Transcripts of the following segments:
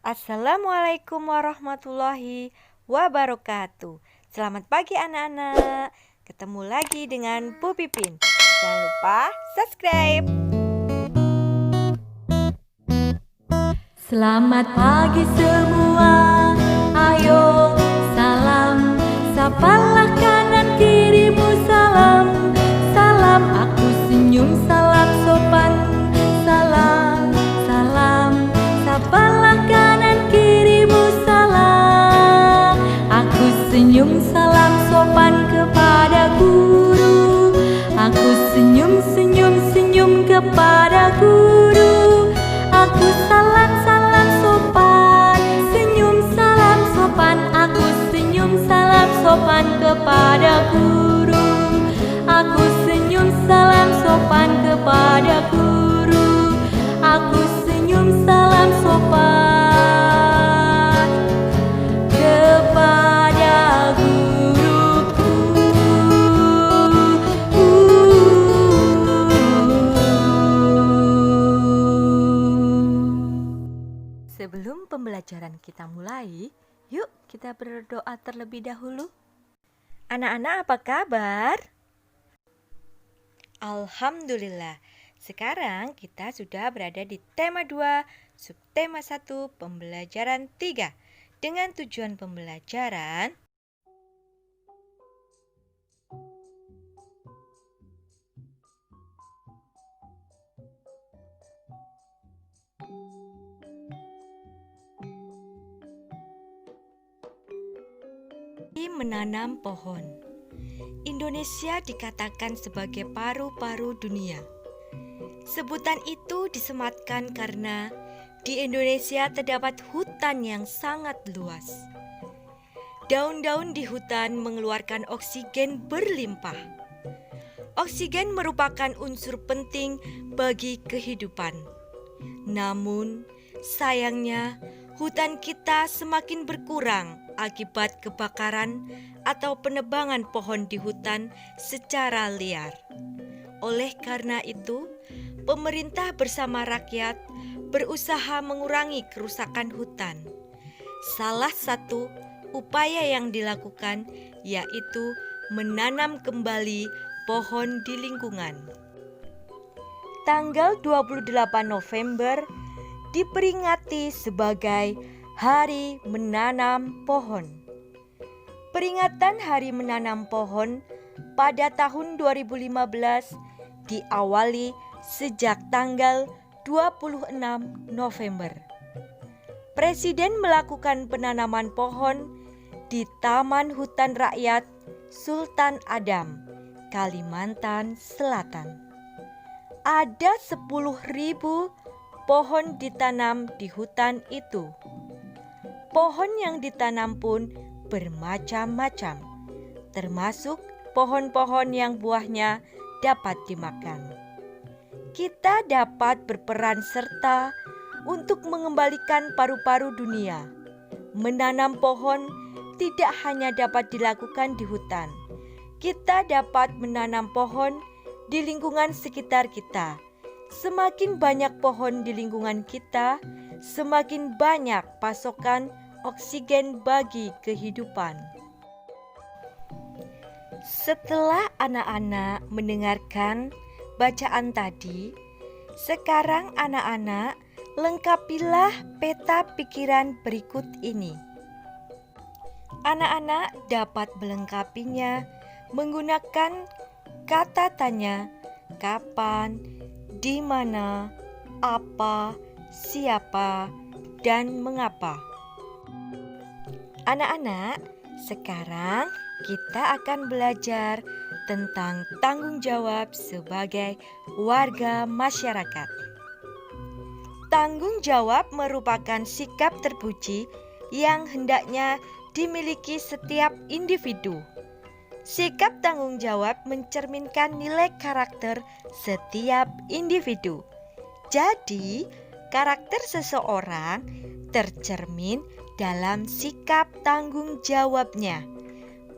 Assalamualaikum warahmatullahi wabarakatuh. Selamat pagi anak-anak. Ketemu lagi dengan Bu Pipin. Jangan lupa subscribe. Selamat pagi semua, ayo salam, sapalah kanan kirimu salam. Salam aku senyum, salam sopan, salam, salam, sapalah kanan kirimu salam. Aku senyum, salam sopan kepada guru. Aku senyum, senyum, senyum kepada guru. Aku salam, salam sopan, senyum, salam sopan. Aku senyum, salam sopan kepada guru. Aku senyum, salam sopan kepada guru. Aku senyum, salam sopan kepada guruku. Sebelum pembelajaran kita mulai, yuk kita berdoa terlebih dahulu. Anak-anak apa kabar? Alhamdulillah. Sekarang kita sudah berada di tema 2, subtema 1, pembelajaran 3. Dengan tujuan pembelajaran menanam pohon. Indonesia dikatakan sebagai paru-paru dunia. Sebutan itu disematkan karena di Indonesia terdapat hutan yang sangat luas. Daun-daun di hutan mengeluarkan oksigen berlimpah. Oksigen merupakan unsur penting bagi kehidupan. Namun, sayangnya hutan kita semakin berkurang akibat kebakaran atau penebangan pohon di hutan secara liar. Oleh karena itu, pemerintah bersama rakyat berusaha mengurangi kerusakan hutan. Salah satu upaya yang dilakukan yaitu menanam kembali pohon di lingkungan. Tanggal 28 November diperingati sebagai Hari Menanam Pohon. Peringatan Hari Menanam Pohon pada tahun 2015 diawali sejak tanggal 26 November. Presiden melakukan penanaman pohon di Taman Hutan Rakyat Sultan Adam, Kalimantan Selatan. Ada 10.000 pohon ditanam di hutan itu. Pohon yang ditanam pun bermacam-macam, termasuk pohon-pohon yang buahnya dapat dimakan. Kita dapat berperan serta untuk mengembalikan paru-paru dunia. Menanam pohon tidak hanya dapat dilakukan di hutan. Kita dapat menanam pohon di lingkungan sekitar kita. Semakin banyak pohon di lingkungan kita, semakin banyak pasokan oksigen bagi kehidupan. Setelah anak-anak mendengarkan bacaan tadi, sekarang anak-anak lengkapilah peta pikiran berikut ini. Anak-anak dapat melengkapinya menggunakan kata tanya, kapan, di mana, apa, siapa, dan mengapa. Anak-anak, sekarang kita akan belajar tentang tanggung jawab sebagai warga masyarakat. Tanggung jawab merupakan sikap terpuji yang hendaknya dimiliki setiap individu. Sikap tanggung jawab mencerminkan nilai karakter setiap individu. Jadi, karakter seseorang tercermin dalam sikap tanggung jawabnya,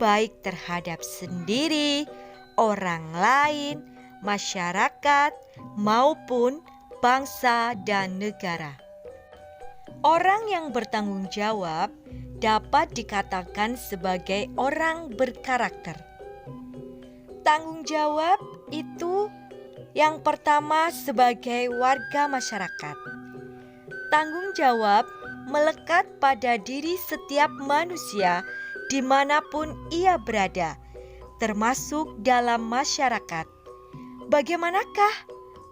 baik terhadap sendiri, orang lain, masyarakat, maupun bangsa dan negara. Orang yang bertanggung jawab dapat dikatakan sebagai orang berkarakter. Tanggung jawab itu yang pertama sebagai warga masyarakat. Tanggung jawab melekat pada diri setiap manusia dimanapun ia berada, termasuk dalam masyarakat. Bagaimanakah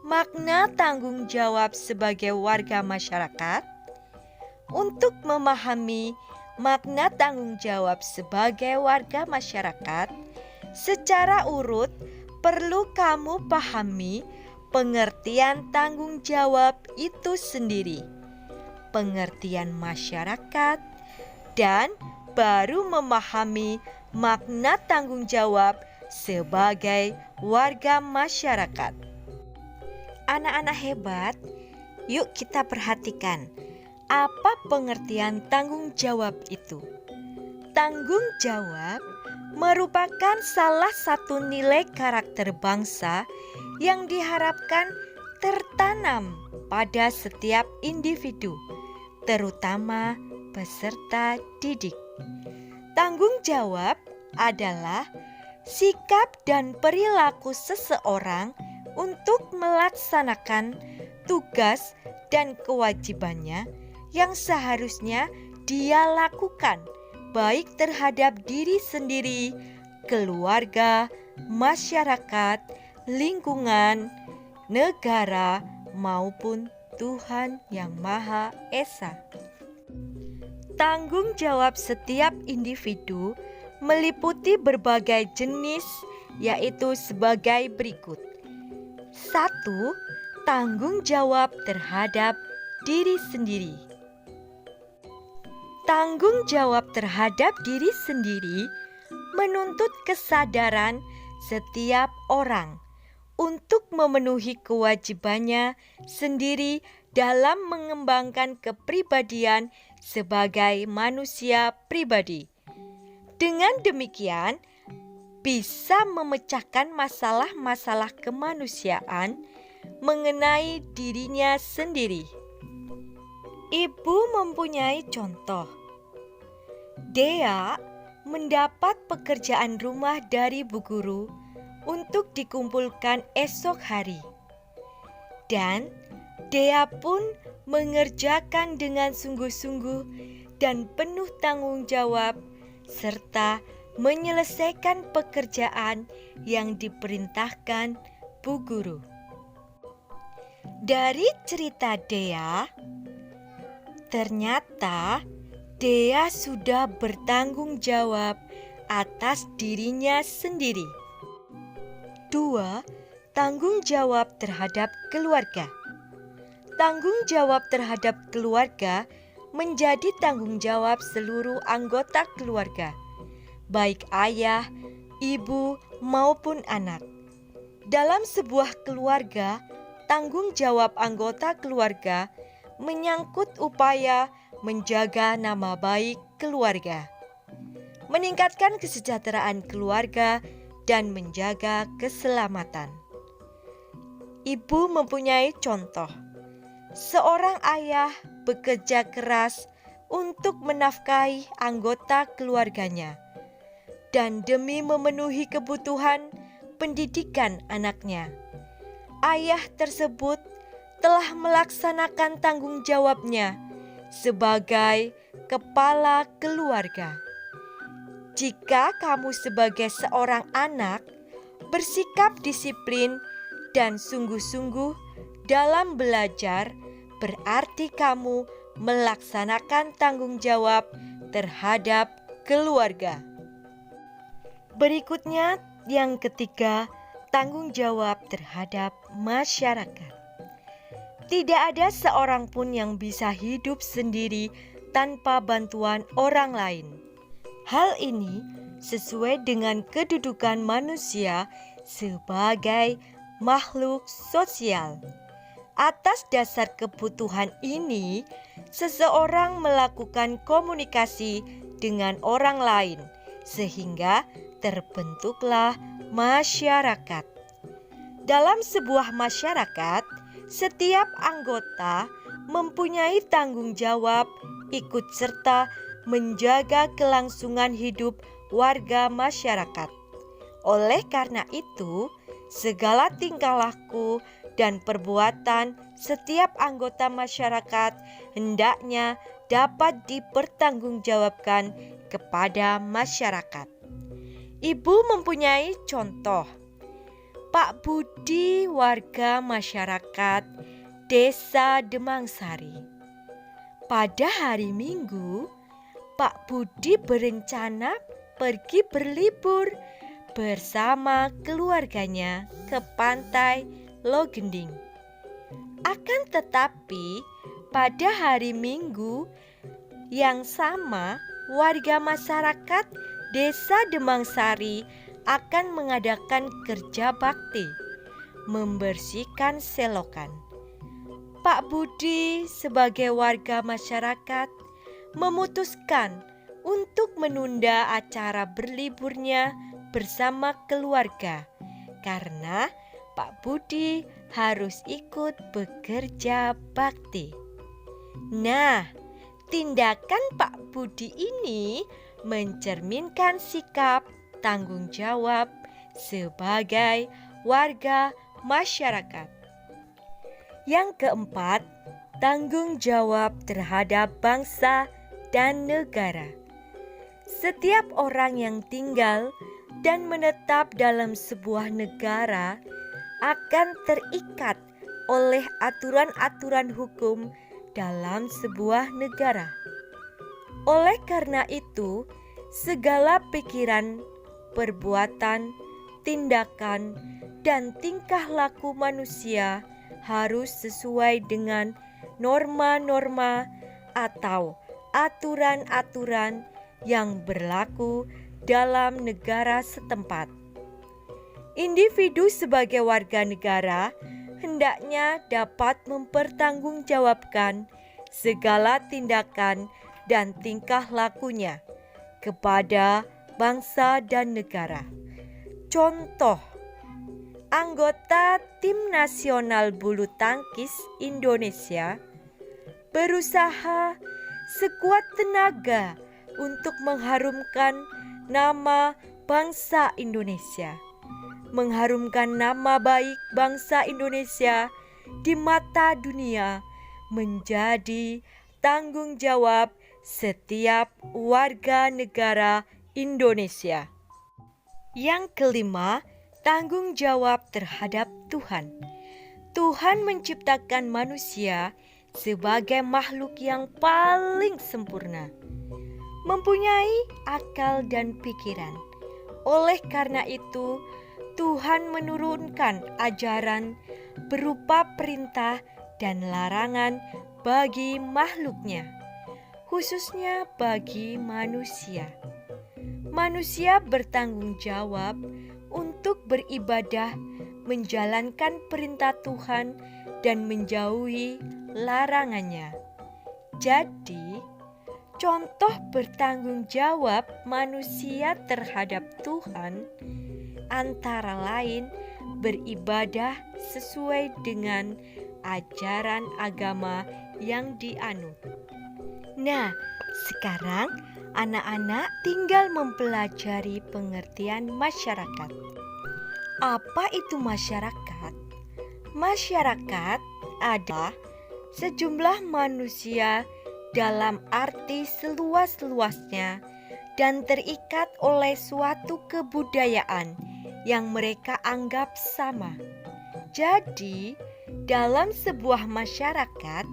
makna tanggung jawab sebagai warga masyarakat? Untuk memahami makna tanggung jawab sebagai warga masyarakat, secara urut perlu kamu pahami pengertian tanggung jawab itu sendiri, pengertian masyarakat, dan baru memahami makna tanggung jawab sebagai warga masyarakat. Anak-anak hebat, yuk kita perhatikan apa pengertian tanggung jawab itu. Tanggung jawab merupakan salah satu nilai karakter bangsa yang diharapkan tertanam pada setiap individu, terutama peserta didik. Tanggung jawab adalah sikap dan perilaku seseorang untuk melaksanakan tugas dan kewajibannya yang seharusnya dia lakukan, baik terhadap diri sendiri, keluarga, masyarakat, lingkungan, negara, maupun Tuhan Yang Maha Esa. Tanggung jawab setiap individu meliputi berbagai jenis, yaitu sebagai berikut. 1. Tanggung jawab terhadap diri sendiri. Tanggung jawab terhadap diri sendiri menuntut kesadaran setiap orang untuk memenuhi kewajibannya sendiri dalam mengembangkan kepribadian sebagai manusia pribadi. Dengan demikian, bisa memecahkan masalah-masalah kemanusiaan mengenai dirinya sendiri. Ibu mempunyai contoh. Dea mendapat pekerjaan rumah dari Bu Guru untuk dikumpulkan esok hari. Dan Dea pun mengerjakan dengan sungguh-sungguh dan penuh tanggung jawab serta menyelesaikan pekerjaan yang diperintahkan Bu Guru. Dari cerita Dea, ternyata Dea sudah bertanggung jawab atas dirinya sendiri. 2. Tanggung jawab terhadap keluarga. Tanggung jawab terhadap keluarga menjadi tanggung jawab seluruh anggota keluarga, baik ayah, ibu, maupun anak. Dalam sebuah keluarga, tanggung jawab anggota keluarga menyangkut upaya menjaga nama baik keluarga, meningkatkan kesejahteraan keluarga, dan menjaga keselamatan. Ibu mempunyai contoh. Seorang ayah bekerja keras untuk menafkahi anggota keluarganya dan demi memenuhi kebutuhan pendidikan anaknya. Ayah tersebut telah melaksanakan tanggung jawabnya sebagai kepala keluarga. Jika kamu sebagai seorang anak bersikap disiplin dan sungguh-sungguh dalam belajar, berarti kamu melaksanakan tanggung jawab terhadap keluarga. Berikutnya, yang ketiga, tanggung jawab terhadap masyarakat. Tidak ada seorang pun yang bisa hidup sendiri tanpa bantuan orang lain. Hal ini sesuai dengan kedudukan manusia sebagai makhluk sosial. Atas dasar kebutuhan ini, seseorang melakukan komunikasi dengan orang lain, sehingga terbentuklah masyarakat. Dalam sebuah masyarakat, setiap anggota mempunyai tanggung jawab ikut serta menjaga kelangsungan hidup warga masyarakat. Oleh karena itu, segala tingkah laku dan perbuatan setiap anggota masyarakat hendaknya dapat dipertanggungjawabkan kepada masyarakat. Ibu mempunyai contoh. Pak Budi, warga masyarakat Desa Demangsari. Pada hari Minggu, Pak Budi berencana pergi berlibur bersama keluarganya ke pantai Logending. Akan tetapi, pada hari Minggu yang sama, warga masyarakat Desa Demangsari akan mengadakan kerja bakti, membersihkan selokan. Pak Budi sebagai warga masyarakat memutuskan untuk menunda acara berliburnya bersama keluarga karena Pak Budi harus ikut bekerja bakti. Nah, tindakan Pak Budi ini mencerminkan sikap tanggung jawab sebagai warga masyarakat. Yang keempat, tanggung jawab terhadap bangsa dan negara. Setiap orang yang tinggal dan menetap dalam sebuah negara akan terikat oleh aturan-aturan hukum dalam sebuah negara. Oleh karena itu, segala pikiran, perbuatan, tindakan, dan tingkah laku manusia harus sesuai dengan norma-norma atau aturan-aturan yang berlaku dalam negara setempat. Individu sebagai warga negara hendaknya dapat mempertanggungjawabkan segala tindakan dan tingkah lakunya kepada bangsa dan negara. Contoh, anggota tim nasional bulu tangkis Indonesia berusaha sekuat tenaga untuk mengharumkan nama bangsa Indonesia, mengharumkan nama baik bangsa Indonesia di mata dunia menjadi tanggung jawab setiap warga negara Indonesia. Yang kelima, tanggung jawab terhadap Tuhan. Tuhan menciptakan manusia sebagai makhluk yang paling sempurna, mempunyai akal dan pikiran. Oleh karena itu, Tuhan menurunkan ajaran berupa perintah dan larangan bagi makhluknya, khususnya bagi manusia. Manusia bertanggung jawab untuk beribadah, menjalankan perintah Tuhan, dan menjauhi larangannya. Jadi, contoh bertanggung jawab manusia terhadap Tuhan antara lain beribadah sesuai dengan ajaran agama yang dianut. Nah, sekarang anak-anak tinggal mempelajari pengertian masyarakat. Apa itu masyarakat? Masyarakat adalah sejumlah manusia dalam arti seluas-luasnya dan terikat oleh suatu kebudayaan yang mereka anggap sama. Jadi, dalam sebuah masyarakat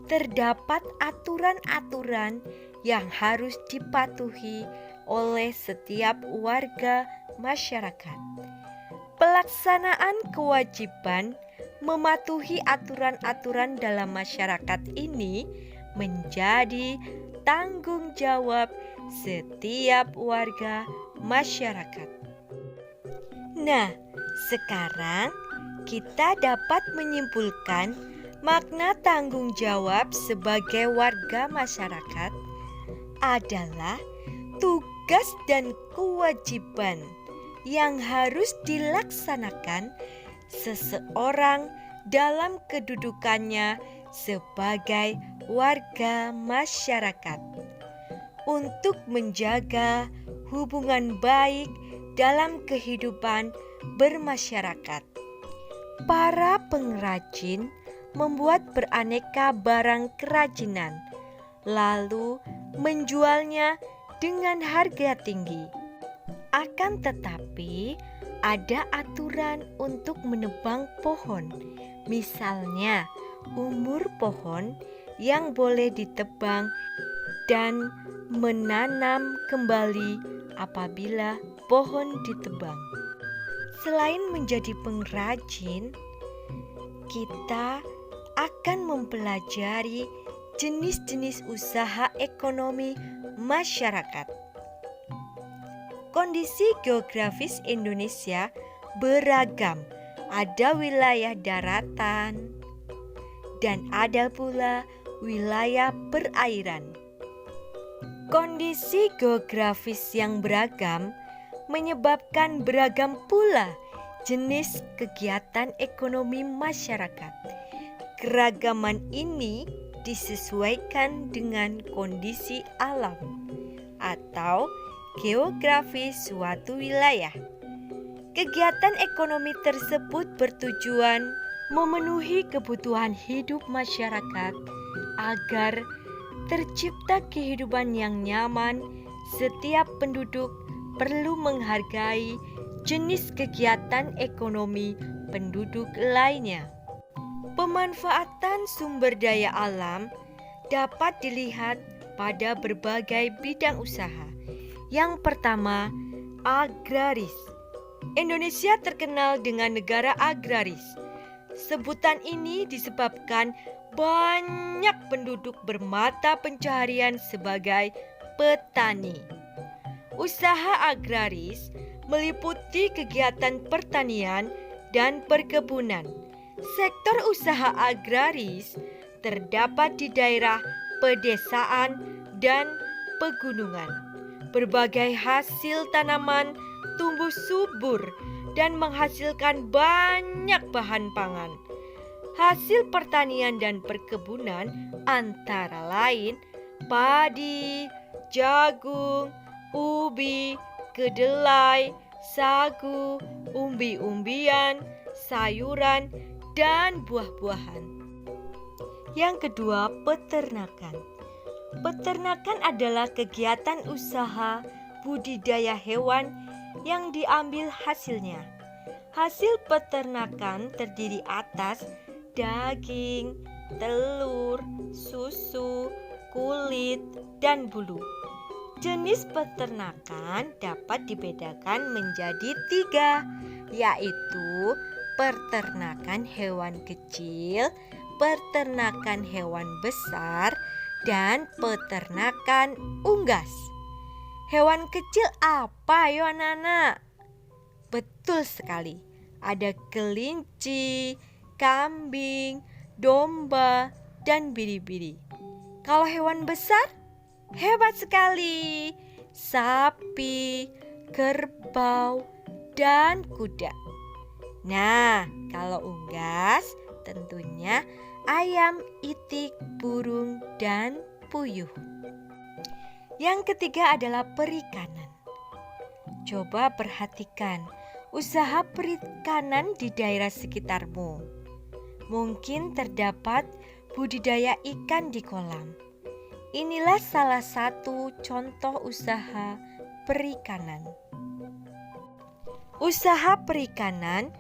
terdapat aturan-aturan yang harus dipatuhi oleh setiap warga masyarakat. Pelaksanaan kewajiban mematuhi aturan-aturan dalam masyarakat ini menjadi tanggung jawab setiap warga masyarakat. Nah, sekarang kita dapat menyimpulkan makna tanggung jawab sebagai warga masyarakat adalah tugas dan kewajiban yang harus dilaksanakan seseorang dalam kedudukannya sebagai warga masyarakat untuk menjaga hubungan baik dalam kehidupan bermasyarakat. Para pengrajin membuat beraneka barang kerajinan, lalu menjualnya dengan harga tinggi. Akan tetapi, ada aturan untuk menebang pohon. Misalnya, umur pohon yang boleh ditebang dan menanam kembali apabila pohon ditebang. Selain menjadi pengrajin, kita akan mempelajari jenis-jenis usaha ekonomi masyarakat. Kondisi geografis Indonesia beragam. Ada wilayah daratan dan ada pula wilayah perairan. Kondisi geografis yang beragam menyebabkan beragam pula jenis kegiatan ekonomi masyarakat. Keragaman ini disesuaikan dengan kondisi alam atau geografis suatu wilayah. Kegiatan ekonomi tersebut bertujuan memenuhi kebutuhan hidup masyarakat agar tercipta kehidupan yang nyaman. Setiap penduduk perlu menghargai jenis kegiatan ekonomi penduduk lainnya. Pemanfaatan sumber daya alam dapat dilihat pada berbagai bidang usaha. Yang pertama, agraris. Indonesia terkenal dengan negara agraris. Sebutan ini disebabkan banyak penduduk bermata pencaharian sebagai petani. Usaha agraris meliputi kegiatan pertanian dan perkebunan. Sektor usaha agraris terdapat di daerah pedesaan dan pegunungan. Berbagai hasil tanaman tumbuh subur dan menghasilkan banyak bahan pangan. Hasil pertanian dan perkebunan antara lain padi, jagung, ubi, kedelai, sagu, umbi-umbian, sayuran, dan buah-buahan. Yang kedua, peternakan. Peternakan adalah kegiatan usaha budidaya hewan yang diambil hasilnya. Hasil peternakan terdiri atas daging, telur, susu, kulit, dan bulu. Jenis peternakan dapat dibedakan menjadi 3, yaitu peternakan hewan kecil, peternakan hewan besar, dan peternakan unggas. Hewan kecil apa ya anak-anak? Betul sekali, ada kelinci, kambing, domba, dan biri-biri. Kalau hewan besar, hebat sekali, sapi, kerbau, dan kuda. Nah, kalau unggas tentunya ayam, itik, burung, dan puyuh. Yang ketiga adalah perikanan. Coba perhatikan usaha perikanan di daerah sekitarmu. Mungkin terdapat budidaya ikan di kolam. Inilah salah satu contoh usaha perikanan. Usaha perikanan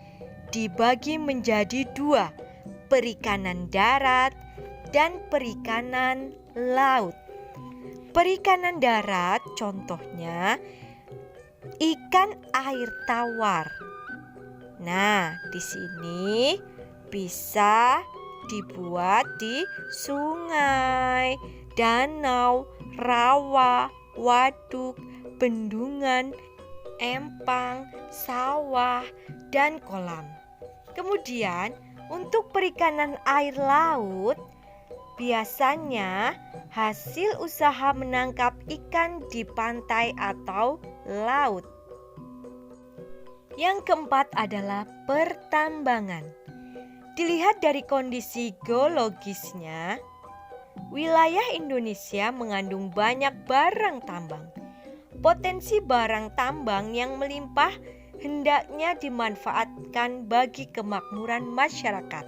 dibagi menjadi 2, perikanan darat dan perikanan laut. Perikanan darat contohnya ikan air tawar. Nah, di sini bisa dibuat di sungai, danau, rawa, waduk, bendungan, empang, sawah, dan kolam. Kemudian, untuk perikanan air laut, biasanya hasil usaha menangkap ikan di pantai atau laut. Yang keempat adalah pertambangan. Dilihat dari kondisi geologisnya, wilayah Indonesia mengandung banyak barang tambang. Potensi barang tambang yang melimpah hendaknya dimanfaatkan bagi kemakmuran masyarakat.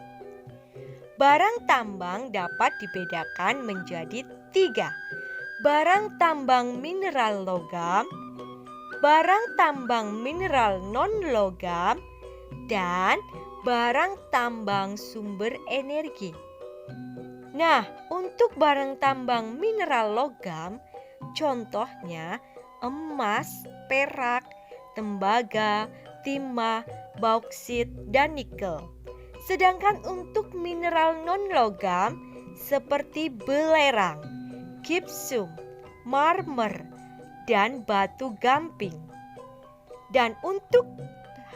Barang tambang dapat dibedakan menjadi 3. Barang tambang mineral logam, barang tambang mineral non-logam, dan barang tambang sumber energi. Nah, untuk barang tambang mineral logam, contohnya emas, perak, tembaga, timah, bauksit, dan nikel. Sedangkan untuk mineral non-logam seperti belerang, gipsum, marmer, dan batu gamping. Dan untuk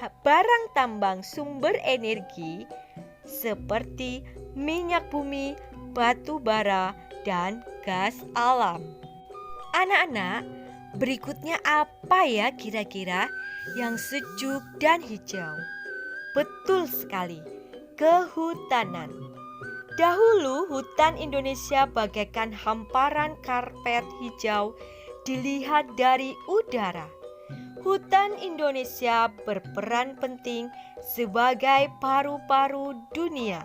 barang tambang sumber energi seperti minyak bumi, batu bara, dan gas alam. Anak-anak, berikutnya apa ya kira-kira yang sejuk dan hijau? Betul sekali, kehutanan. Dahulu hutan Indonesia bagaikan hamparan karpet hijau dilihat dari udara. Hutan Indonesia berperan penting sebagai paru-paru dunia.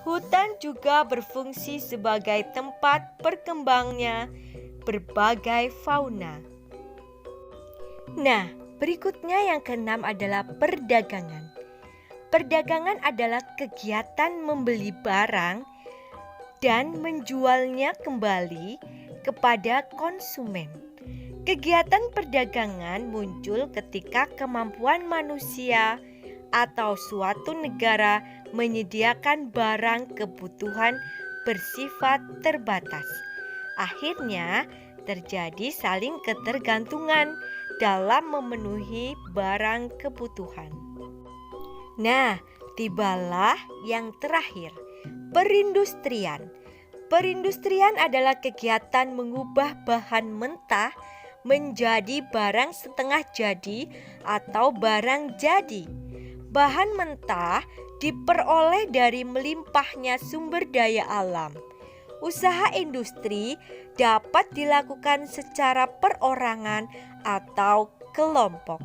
Hutan juga berfungsi sebagai tempat berkembangnya berbagai fauna. Nah, berikutnya yang keenam adalah perdagangan. Perdagangan adalah kegiatan membeli barang dan menjualnya kembali kepada konsumen. Kegiatan perdagangan muncul ketika kemampuan manusia atau suatu negara menyediakan barang kebutuhan bersifat terbatas. Akhirnya terjadi saling ketergantungan dalam memenuhi barang kebutuhan. Nah, tibalah yang terakhir, perindustrian. Perindustrian adalah kegiatan mengubah bahan mentah menjadi barang setengah jadi atau barang jadi. Bahan mentah diperoleh dari melimpahnya sumber daya alam. Usaha industri dapat dilakukan secara perorangan atau kelompok.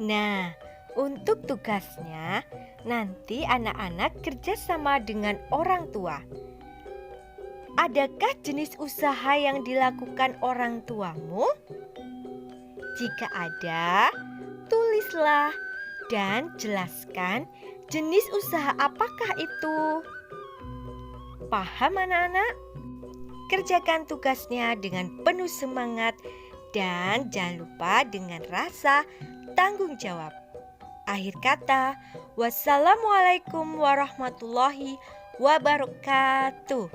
Nah, untuk tugasnya, nanti anak-anak kerjasama dengan orang tua. Adakah jenis usaha yang dilakukan orang tuamu? Jika ada, tulislah dan jelaskan jenis usaha apakah itu. Paham anak-anak? Kerjakan tugasnya dengan penuh semangat dan jangan lupa dengan rasa tanggung jawab. Akhir kata, wassalamualaikum warahmatullahi wabarakatuh.